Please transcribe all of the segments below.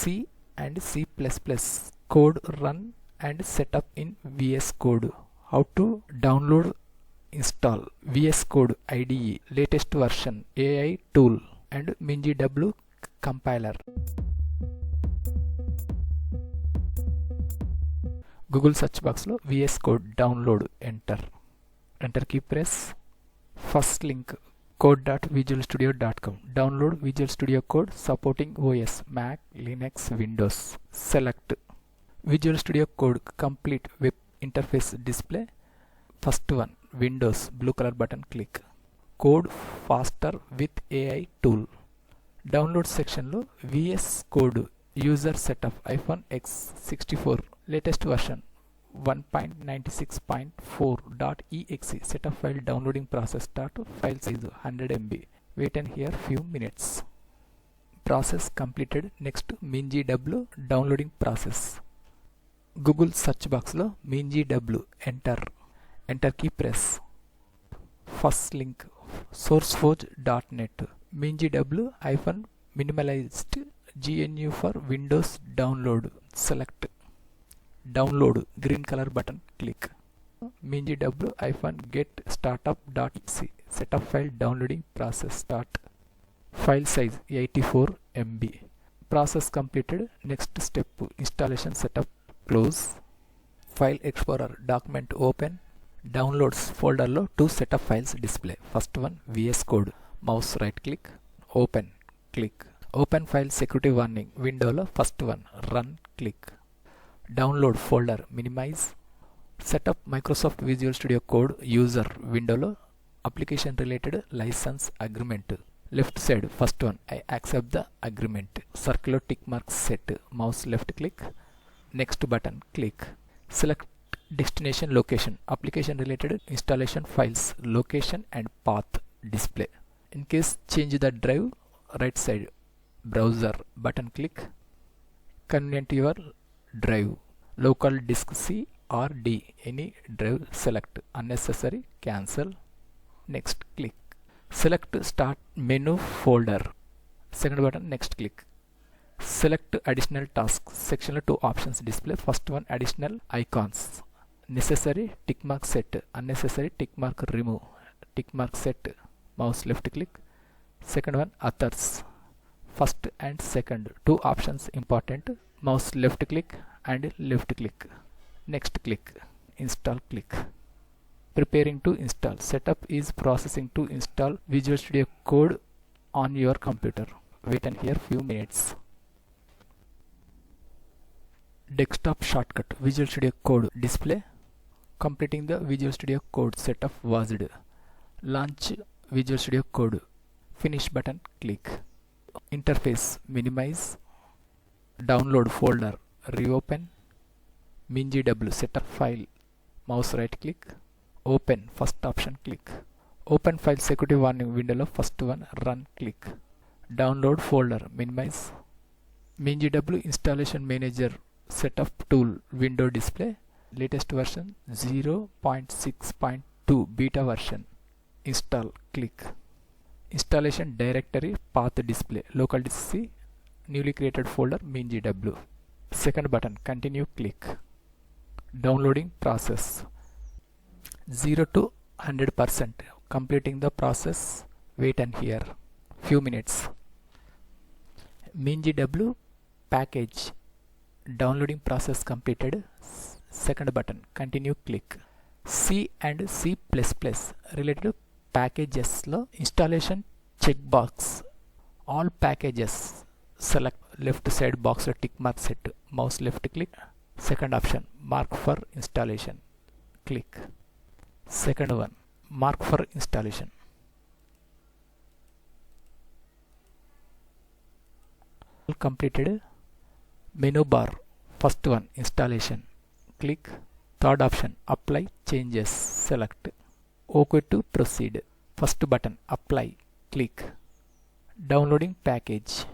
C and C++ code run and set up in VS Code. How to download, install VS Code IDE, latest version, AI tool and Mingw compiler. Google search box lo VS Code download, enter key press. First link code.visualstudio.com. Download Visual Studio Code supporting OS Mac, Linux, Windows. Select Visual Studio Code complete web interface display. First one, Windows, blue color button, click. Code faster with AI tool. Download section lo VS Code user setup -x64 latest version 1.96.4.exe setup file downloading process start. File size 100 MB. Wait and here few minutes. Process completed. Next Mingw downloading process. Google search box lo Mingw, enter key press. First link sourceforge.net. Mingw minimalized GNU for Windows download. Select download, green color button, click. Mingw get startup.exe setup file downloading process start. File size 84 MB. Process completed. Next step, installation setup, close. File explorer document open. Downloads folder lo two setup files display. First one VS Code. Mouse right click, open, click. Open file security warning window lo first one, run, click. Download folder, minimize. Setup Microsoft Visual Studio Code user window lo application related license agreement. Left side first one, I accept the agreement. Circular tick mark set. Mouse left click. Next button, click. Select destination location. Application related installation files location and path display. In case change the drive, right side browser button, click. Convenient your drive. Local disk C or D, any drive select. Unnecessary cancel. Next click. Select start menu folder. Second button, next click. Select additional tasks. Section two options display. First one, additional icons. Necessary tick mark set. Unnecessary tick mark remove. Tick mark set. Mouse left click. Second one, others. First and second two options important. Mouse left click and left click. Next click. Install, click. Preparing to install. Setup is processing to install Visual Studio Code on your computer. Wait and here few minutes. Desktop shortcut Visual Studio Code display. Completing the Visual Studio Code setup was it. Launch Visual Studio Code. Finish button, click. Interface, minimize. Download folder, reopen. Mingw setup file. Mouse right click. Open, first option, click. Open file security warning window lo first one, run, click. Download folder, minimize. Mingw installation manager setup tool window display. Latest version 0.6.2 beta version. Install, click. Installation directory path display. Local disk C, newly created folder Mingw. Second button, continue, click. Downloading process 0 to 100%. Completing the process. Wait and hear few minutes. Mingw package downloading process completed. Second button, continue, click. C and C++ related packages lo installation checkbox. All packages select. Left side box tick mark set. Mouse left click. Second option, mark for installation, click. Second one, mark for installation. Completed. Menu bar, first one, installation, click. Third option, apply changes, select. OK to proceed. First button, apply, click. Downloading package.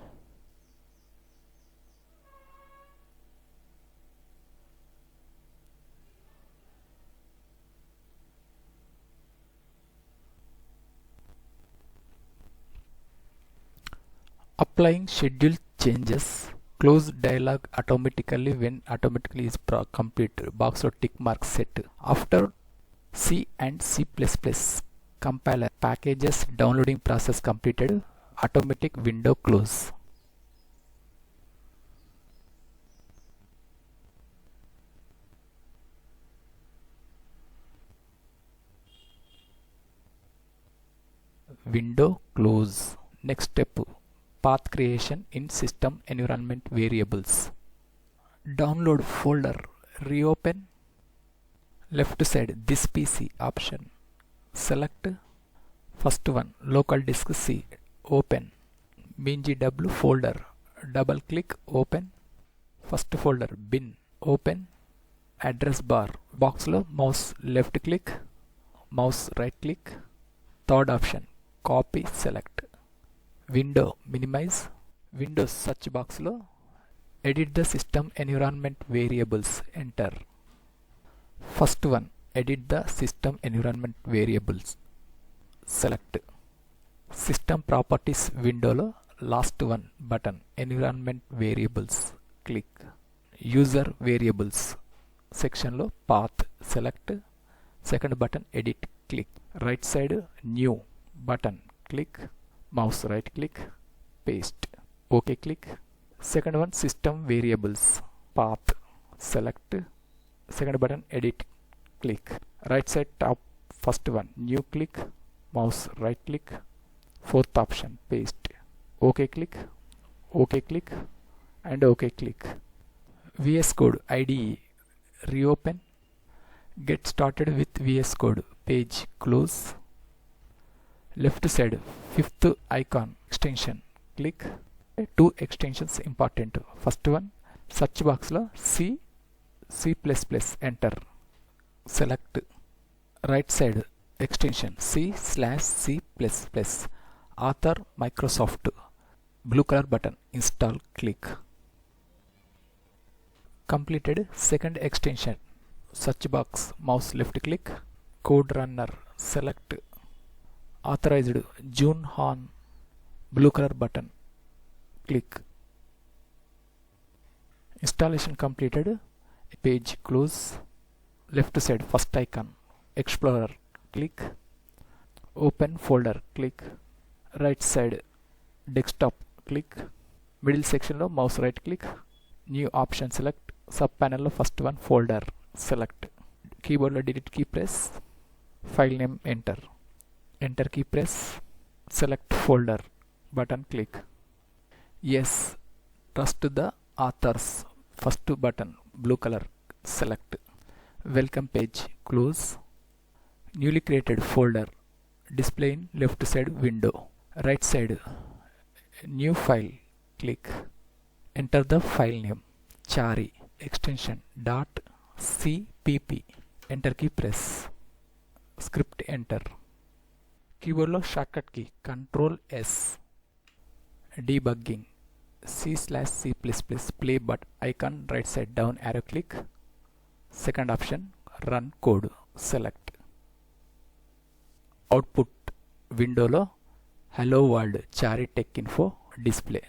Applying schedule changes. Close dialog automatically when automatically is complete. Box or tick mark set. After C and C++ compiler packages downloading process completed, automatic window close. Window close. Next step, path creation in system environment variables. Download folder, reopen. Left side this PC option. Select first one, local disk C, open. Mingw folder, double click, open. First folder bin, open. Address bar box lo mouse left click, mouse right click. Third option, copy, select. Window minimize. Windows search box lo edit the system environment variables, enter. First one, edit the system environment variables, select. System properties window lo last one button, environment variables, click. User variables section lo path, select. Second button, edit, click. Right side new button, click. Mouse right click, paste, OK click. Second one, system variables, path, select. Second button, edit, click. Right side top first one, new, click. Mouse right click. Fourth option, paste, OK click, OK click, and OK click. VS Code IDE, reopen. Get started with VS Code page, close. Left side fifth icon, extension, click. Two extensions important. First one, search box lo C, C++, enter. Select. Right side extension C/C++, author Microsoft, blue color button, install, click. Completed. Second extension, search box, mouse left click, code runner, select. Authorized June Han, blue color button, click. Installation completed. Page close. Left side first icon, Explorer, click. Open folder, click. Right side desktop, click. Middle section lo mouse right click, new option, select. Sub panel lo first one, folder, select. Keyboard lo delete key press. File name, enter. Enter key press. Select folder button, click. Yes, trust the authors. First button, blue color, select. Welcome page, close. Newly created folder, display in left side window. Right side new file, click. Enter the file name, chari, extension .cpp. Enter key press. Script, enter. Keyboard lo shortcut key Ctrl S. Debugging C/C++ play but icon, right side down arrow, click. Second option, run code, select. Output window lo hello world chari tech info display.